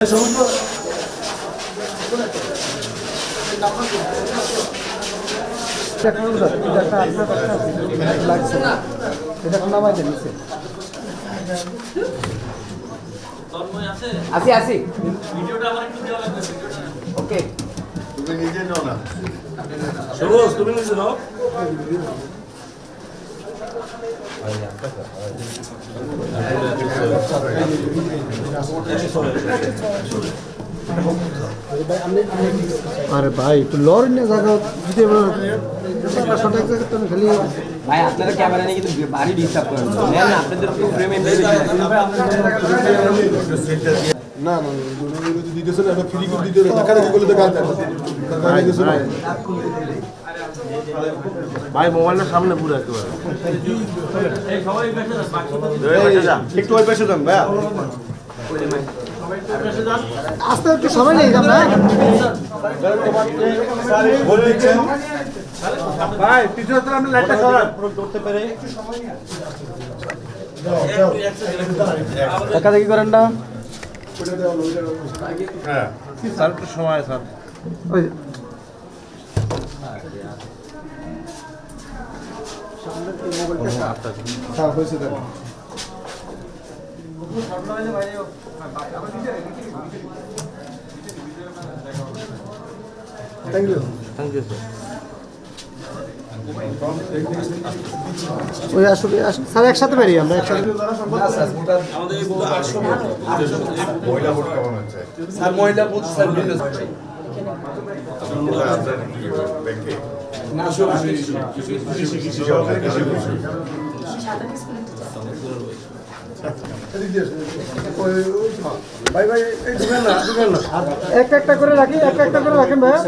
এটা নামাই দেন নিচে আসি আসি ভিডিওটা আমার একটু দেওয়া লাগবে ওকে তুমি নিজে নাও না সরোজ তুমি নিজে নাও अरे भाई तो लॉर ने जगह दिते সঠিক জায়গা তো খালি ভাই আপনারা ক্যামেরা নিয়ে কিন্তু ভারী ডিস্টার্ব করেন না আপনাদের তো ফ্রেম এমনি না না দিতেছ না ফ্রি করে দিতে টাকা দিয়ে করলে তো কাজ না ভাই মোবাইলের সামনে পুরো একেবারে এই সবাই পাশে যান বাকি একটু ওই পাশে যান ভাইয়া আস্তে একটু সময় নেই না বল দিচ্ছেন ভাই পিছনে তো আমরা লাইটটা সরান করতে পারে টাকা দেখি করেন না হ্যাঁ স্যার একটু সময় স্যার ওই হ্যাঁ হয়েছে দেখ thank you thank you sir ওই আসলে স্যার একসাথে বেরিয়ে আমরা একসাথে মহিলা ভোট কেমন হচ্ছে স্যার মহিলা বুথ স্যার ব্যাংকে না একটা করে রাখি একটা করে রাখেন ভাইয়া